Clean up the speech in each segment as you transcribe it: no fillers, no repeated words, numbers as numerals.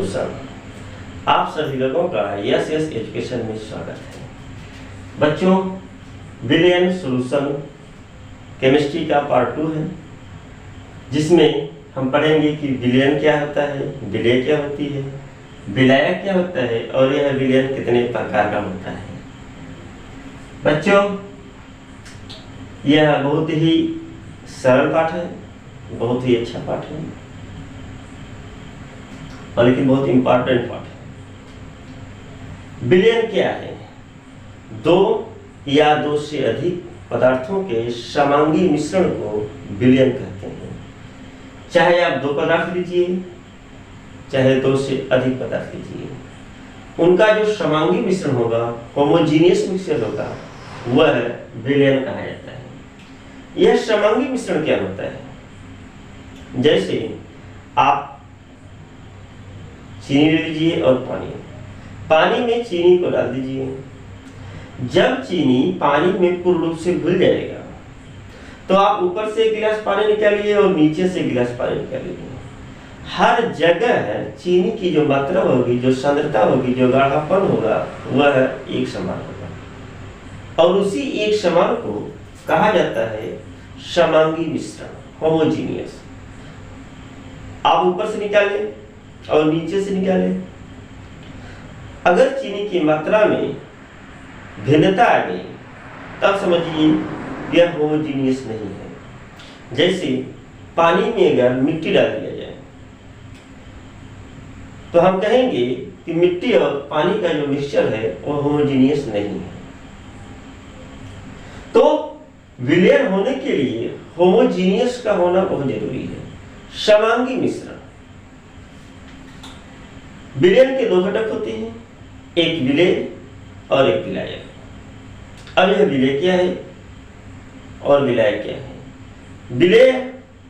Solution. आप सभी लोगों का यस एजुकेशन में स्वागत है। बच्चों, विलियन सॉल्यूशन केमिस्ट्री का पार्ट 2 है, जिसमें हम पढ़ेंगे कि विलियन क्या होता है, विलेय क्या होती है, विलायक क्या होता है और यह विलियन कितने प्रकार का होता है। बच्चों, यह बहुत ही सरल पाठ है, बहुत ही अच्छा पाठ है और लेकिन बहुत इंपॉर्टेंट पाठ है। विलियन क्या है? दो या दो से अधिक पदार्थों के समांगी मिश्रण को विलियन कहते हैं। चाहे आप दो पदार्थ लीजिए, चाहे दो से अधिक पदार्थ लीजिए, उनका जो समांगी मिश्रण होगा, होमोजीनियस मिक्सचर होगा, वह विलियन कहा जाता है। यह समांगी मिश्रण क्या होता है? जैसे आप चीनी ले लीजिए और पानी में चीनी को डाल दीजिए। जब चीनी पानी में पूर्ण रूप से घुल जाएगा तो आप ऊपर से एक गिलास पानी निकालिए और नीचे से गिलास पानी निकालिए। हर जगह चीनी की जो मात्रा होगी, जो सांद्रता होगी, जो गाढ़ापन होगा, वह एक समान होगा और उसी एक समान को कहा जाता है समांगी मिश्रण, होमोजीनियस। आप ऊपर से निकालें और नीचे से निकालें, अगर चीनी की मात्रा में भिन्नता आ गई तब समझिए यह होमोजीनियस नहीं है। जैसे पानी में अगर मिट्टी डाल दिया जाए तो हम कहेंगे कि मिट्टी और पानी का जो मिक्सचर है वह होमोजीनियस नहीं है। तो विलियन होने के लिए होमोजीनियस का होना बहुत जरूरी है। समांगी मिश्रण, विलियन के दो घटक होते हैं, एक विलेय और एक विलायक। अब यह विलेय क्या है और विलायक क्या है? विलेय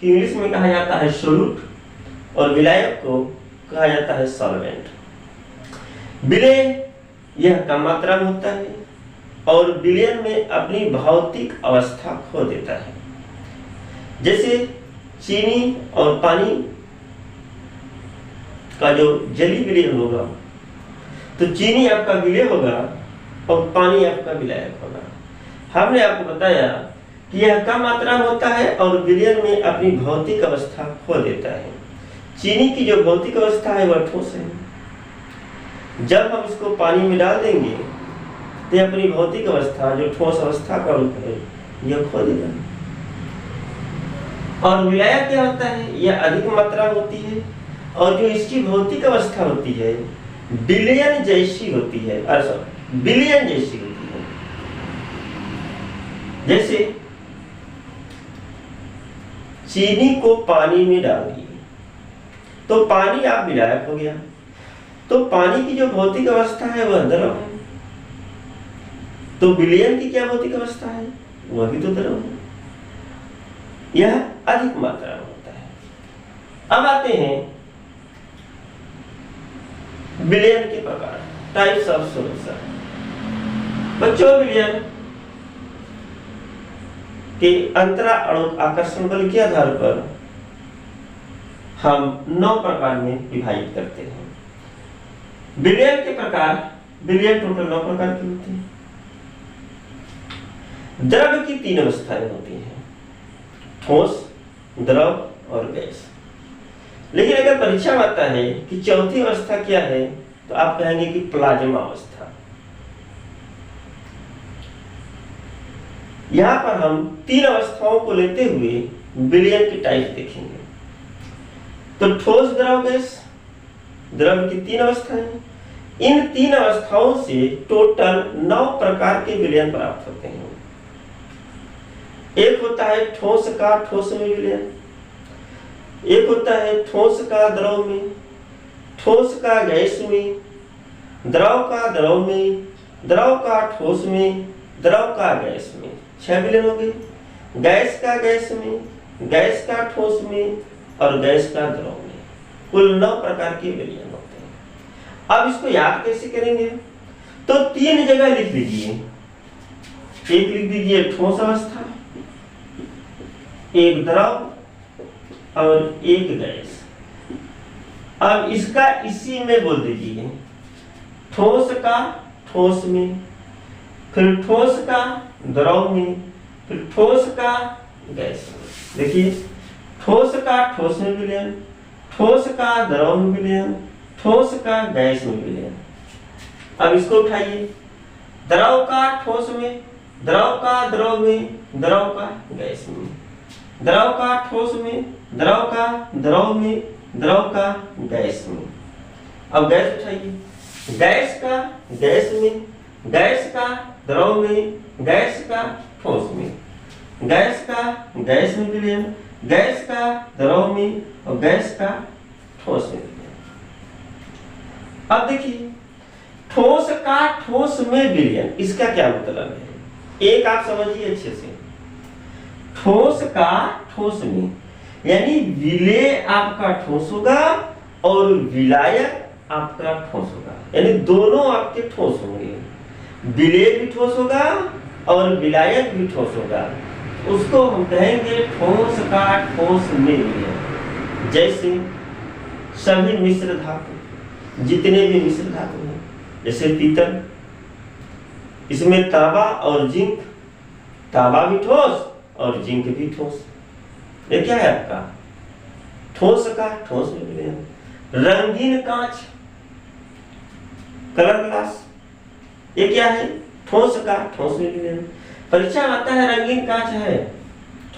की इंग्लिश में कहा जाता है सोल्यूट और विलायक को कहा जाता है सॉल्वेंट। विलेय यह कम मात्रा में होता है और विलियन में अपनी भौतिक अवस्था खो देता है। जैसे चीनी और पानी का जो जलीय विलियन होगा तो चीनी आपका विलेय होगा और पानी आपका विलायक होगा। हमने आपको बताया कि यह कम मात्रा में होता है और विलियन में अपनी भौतिक अवस्था खो देता है। चीनी की जो भौतिक अवस्था है वह ठोस है। जब हम इसको पानी में डाल देंगे तो अपनी भौतिक अवस्था, जो ठोस अवस्था का रूप है, यह खो देगा। और विलायक क्या होता है? यह अधिक मात्रा होती है और जो इसकी भौतिक अवस्था होती है विलियन जैसी होती है, विलियन जैसी होती है। जैसे चीनी को पानी में डाल दिए तो पानी आप विलायक हो गया, तो पानी की जो भौतिक अवस्था है वह द्रव है। तो विलियन की क्या भौतिक अवस्था है? वह भी तो द्रव है। यह अधिक मात्रा में होता है। अब आते हैं विलियन के प्रकार, टाइप्स ऑफ सॉल्यूशन। बच्चों, विलियन के अंतरा अणु आकर्षण बल के आधार पर हम 9 प्रकार में विभाजित करते हैं। विलियन के प्रकार, विलियन टोटल 9 प्रकार के होते हैं। द्रव की 3 अवस्थाएं होती हैं, ठोस, द्रव और गैस। लेकिन अगर परीक्षा में आता है कि चौथी अवस्था क्या है तो आप कहेंगे कि प्लाज्मा अवस्था। यहां पर हम 3 अवस्थाओं को लेते हुए विलियन की टाइप देखेंगे। तो ठोस, द्रव, गैस, द्रव की 3 अवस्थाएं। इन 3 अवस्थाओं से टोटल 9 प्रकार के विलियन प्राप्त होते हैं। एक होता है ठोस का ठोस में विलियन, एक होता है ठोस का द्रव में, ठोस का गैस में, द्रव का द्रव में, द्रव का ठोस में, द्रव का गैस में। 6 विलियन हो गए। गैस का गैस में, गैस का ठोस में और गैस का द्रव में। कुल 9 प्रकार के विलियन होते हैं। अब इसको याद कैसे करेंगे? तो 3 जगह लिख लीजिए। एक लिख दीजिए ठोस अवस्था, एक द्रव और एक गैस। अब इसका इसी में बोल दीजिए, ठोस का ठोस में, फिर ठोस का द्रव में, फिर ठोस का गैस में। देखिए, ठोस का ठोस में विलयन, ठोस का द्रव में विलयन, ठोस का गैस में विलयन। अब इसको उठाइए, द्रव का ठोस में, द्रव का द्रव में, द्रव का गैस में, द्रव का ठोस में, द्रव का द्रव में, द्रव का गैस में। अब गैस उठाइए, गैस का गैस में, गैस का द्रव में, गैस का ठोस में, गैस का गैस में विलयन, गैस का द्रव में और गैस का ठोस में विलयन। अब देखिए, ठोस का ठोस में विलयन, इसका क्या मतलब है? एक आप समझिए अच्छे से, ठोस का ठोस में, यानी विलेय आपका ठोस होगा और विलायक आपका ठोस होगा, यानी दोनों आपके ठोस होंगे। विलेय भी ठोस होगा और विलायक भी ठोस होगा, उसको हम कहेंगे ठोस का ठोस में विलयन। जैसे सभी मिश्र धातु, जितने भी मिश्र धातु हैं, जैसे पीतल, इसमें तांबा और जिंक, तांबा भी ठोस और जिंक भी ठोस। ये क्या है आपका ठोस का ठोस में विलयन। रंगीन कांच, कलर ग्लास, ये क्या है? ठोस का ठोस में विलयन। परीक्षा आता है रंगीन कांच है,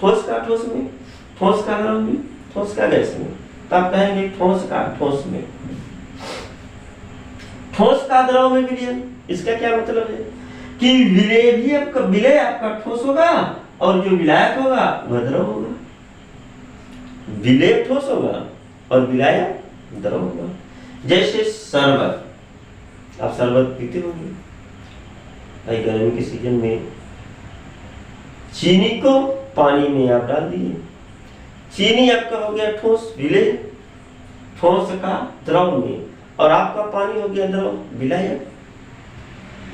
ठोस का ठोस में, ठोस का द्रव में, ठोस का गैस में, तो आप कहेंगे ठोस का ठोस में। ठोस का द्रव में विलयन, इसका क्या मतलब है कि विलेय भी आपका, विलेय आपका ठोस होगा और जो विलायक होगा वह द्रव होगा। विलेय ठोस होगा और विलायक द्रव होगा। जैसे शरबत, आप शरबत पीते होंगे भाई, गर्मी के सीजन में चीनी को पानी में आप डाल दिए, चीनी आपका हो गया ठोस, विलेय ठोस का द्रव में, और आपका पानी हो गया द्रव, विलायक।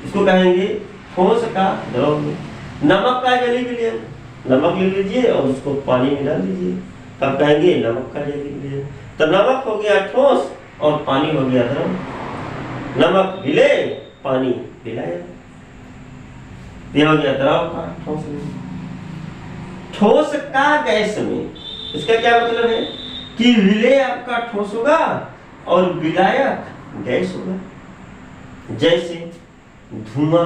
इसको कहेंगे ठोस का द्रव में। नमक का जली विलयन, नमक ले लीजिए और उसको पानी में डाल दीजिए, तब कहेंगे नमक का जली विलयन। तो नमक हो गया ठोस और पानी हो गया द्रव। नमक विलेय, पानी विलायक। यह हो गया द्रव का ठोस में। ठोस का गैस में, इसका क्या मतलब है कि विलेय आपका ठोस होगा और विलायक गैस होगा। जैसे धुआं,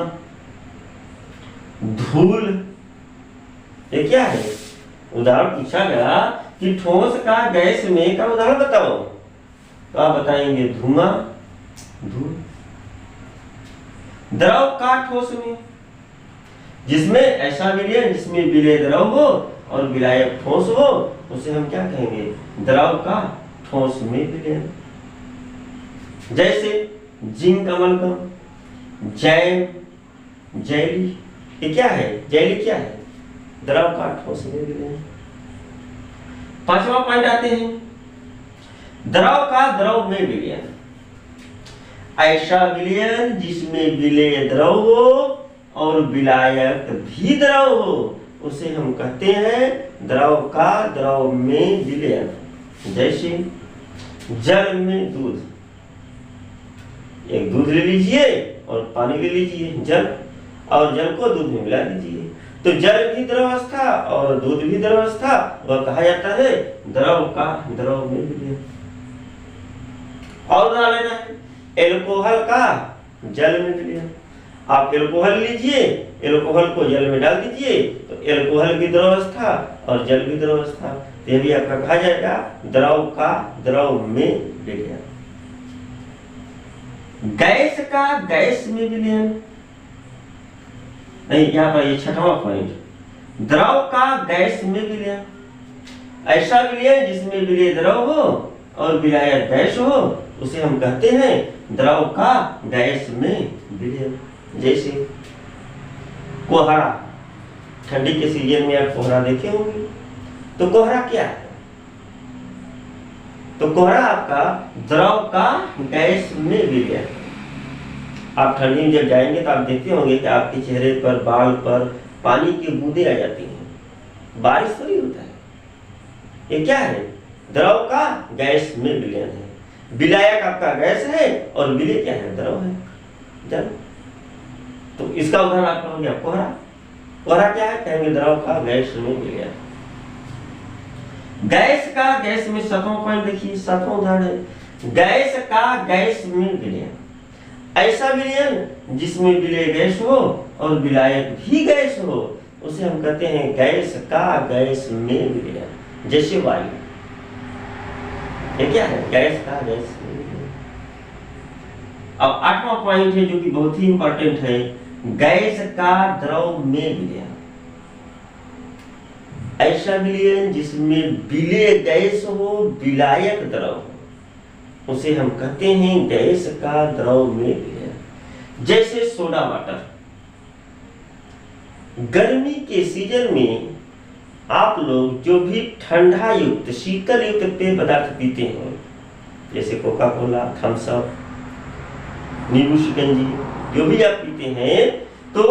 धूल, ये क्या है? उदाहरण पूछा गया कि ठोस का गैस में का उदाहरण बताओ, तो आप बताएंगे धुआं, धूल। द्रव का ठोस में, जिसमें ऐसा विलयन जिसमें विलेय द्रव हो और विलायक ठोस हो, उसे हम क्या कहेंगे? द्रव का ठोस में विलयन। जैसे जिंक अमलगम, जैम, जैली, ये क्या है? जैली क्या है? द्रव का ठोस में विलयन। पांचवा पॉइंट आते हैं, द्रव का द्रव में विलयन। ऐसा विलयन जिसमें विलेय द्रव हो और विलायक भी द्रव हो, उसे हम कहते हैं द्रव का द्रव में विलयन। जैसे जल में दूध, एक दूध ले लीजिए और पानी ले लीजिए, जल, और जल को दूध में मिला दीजिए, तो जल भी द्रवावस्था और दूध भी द्रवावस्था, वह कहा जाता है द्रव का द्रव में विलयन। और उदाहरण लेना है एल्कोहल का जल में विलयन। आप एल्कोहल लीजिए, एल्कोहल को जल में डाल दीजिए, तो एल्कोहल भी द्रवावस्था और जल भी द्रवावस्था, तो यह भी आपका कहा जाएगा द्रव का द्रव में विलयन। गैस का गैस में विलयन, नहीं, यहाँ पर ये छठवां पॉइंट, द्रव का गैस में विलयन। ऐसा विलयन जिसमें विलेय द्रव हो और विलायक गैस हो, उसे हम कहते हैं द्रव का गैस में विलयन। जैसे कोहरा, ठंडी के सीजन में आप कोहरा देखे होंगे, तो कोहरा क्या है? तो कोहरा आपका द्रव का गैस में विलयन। आप ठंडी में जब जाएंगे तो आप देखते होंगे कि आपके चेहरे पर, बाल पर पानी की बूंदें आ जाती हैं, बारिश थोड़ी होता है। ये क्या है? द्रव का गैस में विलयन है। विलायक आपका गैस है और विलेय क्या है, द्रव है, जल। तो इसका उदाहरण आपका हो गया कोहरा। कोहरा क्या है, कहेंगे द्रव का गैस में विलयन। गैस का गैस में 7वां पॉइंट देखिए, 7वां उदाहरण है गैस का गैस में विलयन। ऐसा विलयन जिसमें विलेय गैस हो और विलायक भी गैस हो, उसे हम कहते हैं गैस का गैस में विलयन। जैसे वायु, ये क्या है, गैस का गैस में विलयन। अब 8वां पॉइंट है जो कि बहुत ही इंपॉर्टेंट है, गैस का द्रव में विलयन। ऐसा विलयन जिसमें विलेय गैस हो विलायक द्रव हो, उसे हम कहते हैं गैस का द्रव में विलयन। जैसे सोडा वाटर। गर्मी के सीजन में आप लोग जो भी ठंडा युक्त शीतल युक्त पेय पदार्थ पीते हैं, जैसे कोका कोला, थम्स अप, नींबू शिकंजी, जो भी आप पीते हैं, तो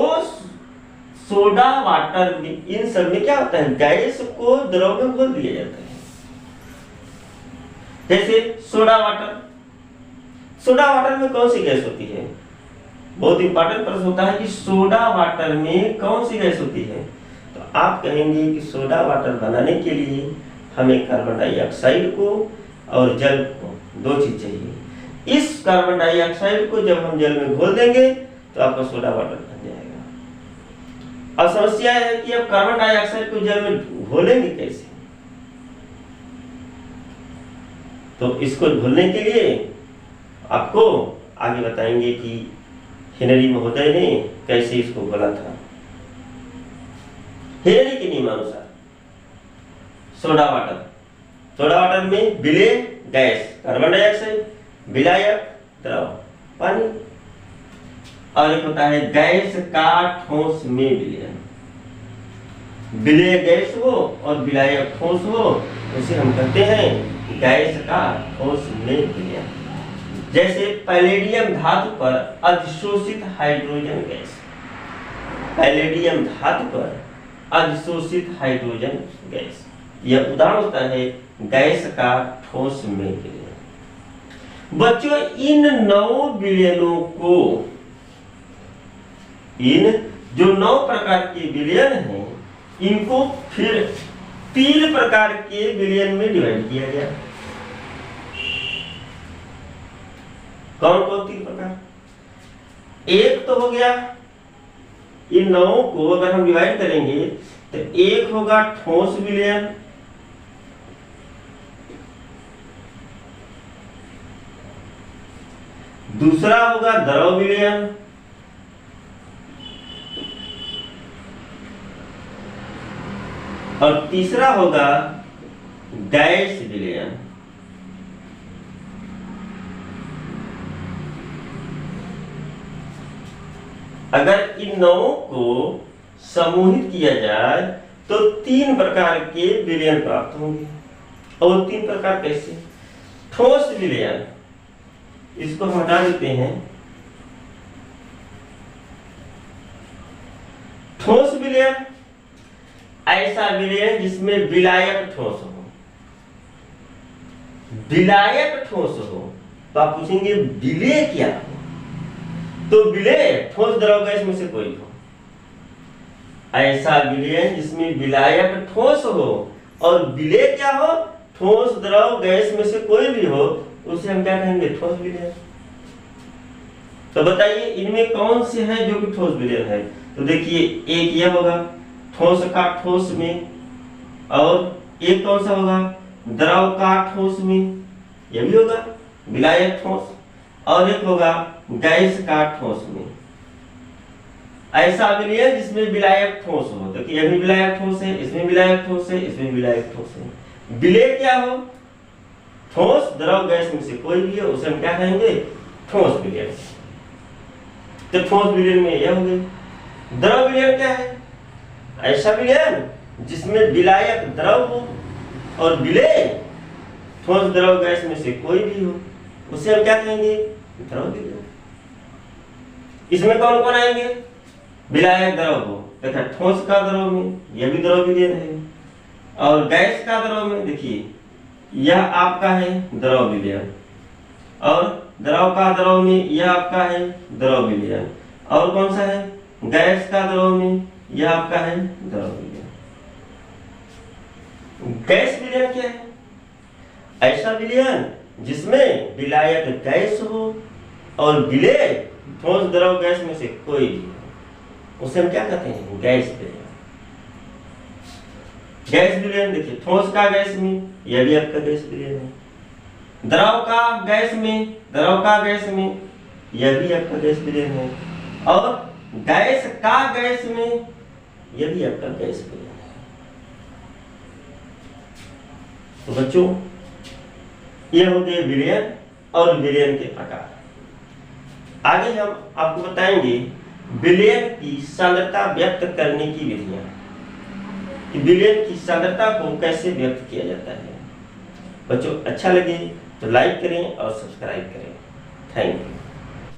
सोडा वाटर में, इन सब में क्या होता है, गैस को द्रव में घोल दिया जाता है। जैसे सोडा वाटर। सोडा वाटर में कौन सी गैस होती है, बहुत इंपॉर्टेंट प्रश्न होता है कि सोडा वाटर में कौन सी गैस होती है। तो आप कहेंगे कि सोडा वाटर बनाने के लिए हमें कार्बन डाइऑक्साइड को और जल को, दो चीज चाहिए। इस कार्बन डाइऑक्साइड को जब हम जल में घोल देंगे तो आपका सोडा वाटर बन जाएगा। अब समस्या है कि अब कार्बन डाइऑक्साइड को जल में घोलेंगे कैसे। तो इसको घोलने के लिए आपको आगे बताएंगे कि हेनरी महोदय ने कैसे इसको घोला था। हेनरी के नियमानुसार सोडा वाटर में विलेय गैस कार्बन डाइऑक्साइड, विलायक द्रव पानी, और एक होता है गैस का ठोस में विलयन। विलेय गैस हो और विलायक ठोस हो, उसे हम कहते हैं गैस का ठोस में विलयन। जैसे पैलेडियम धातु पर अधिशोषित हाइड्रोजन गैस। पैलेडियम धातु पर अधिशोषित हाइड्रोजन गैस, यह उदाहरण होता है गैस का ठोस में विलयन। बच्चों, इन 9 विलयनों को, इन जो 9 प्रकार के विलयन हैं, इनको फिर 3 प्रकार के विलयन में डिवाइड किया गया। कौन कौन 3 प्रकार? एक तो हो गया, इन 9 को अगर हम डिवाइड करेंगे तो एक होगा ठोस विलयन, दूसरा होगा द्रव विलयन, और तीसरा होगा गैस विलयन। अगर इन 9 को समूहित किया जाए तो 3 प्रकार के विलयन प्राप्त होंगे। और 3 प्रकार कैसे? ठोस विलयन, इसको हम हटा देते हैं। ठोस विलयन ऐसा विलयन जिसमें विलायक ठोस हो। विलायक ठोस हो तो आप पूछेंगे विलेय क्या हो? तो विलेय ठोस द्रव गैस में से कोई हो। ऐसा विलयन जिसमें विलायक ठोस हो और विलेय क्या हो? ठोस द्रव गैस में से कोई भी हो, उसे हम क्या कहेंगे? ठोस विलयन। तो बताइए इनमें कौन से है जो कि ठोस विलयन है? तो देखिए, एक यह होगा ठोस का ठोस में, और एक कौन सा होगा? द्रव का ठोस में, यह भी होगा विलायक ठोस, और एक होगा गैस का ठोस में। ऐसा विलयन जिसमें विलायक ठोस हो, तो यह भी विलायक ठोस है, इसमें विलायक ठोस है, इसमें विलायक ठोस है। विलेय क्या हो? ठोस द्रव गैस में से कोई भी हो, उसे हम क्या कहेंगे? ठोस विलयन। तो ठोस विलयन में यह हो गई। द्रव विलयन क्या है? ऐसा विलयन जिसमें विलायक द्रव हो और विलेय ठोस द्रव गैस में से कोई भी हो, उसे हम क्या कहेंगे? द्रव विलयन। इसमें कौन कौन आएंगे? विलायक द्रव हो, तथा ठोस का द्रव में, यह भी द्रव विलयन है, और गैस का द्रव में, देखिए यह आपका है द्रव विलयन। और द्रव का द्रव में यह आपका है द्रव विलयन। और कौन सा है? गैस का द्रव में यह आपका है द्रव विलयन। गैस विलयन क्या है? ऐसा विलयन जिसमें विलायक गैस हो और विलेय ठोस द्रव गैस में से कोई भी हो, उसे हम क्या कहते हैं? गैस विलयन। गैस विलयन देखिए, ठोस का गैस में, यह भी आपका गैस विलयन है। द्रव का गैस में, द्रव का गैस में, यह भी आपका गैस विलयन है। और गैस का गैस में, यह भी आपका गैस विलयन है। तो बच्चों, यह हो गए विलयन और विलयन के प्रकार। आगे हम आपको बताएंगे विलयन की सांद्रता व्यक्त करने की विधियां, कि विलयन की सांद्रता को कैसे व्यक्त किया जाता है। बच्चों, अच्छा लगे तो लाइक करें और सब्सक्राइब करें। Thank you.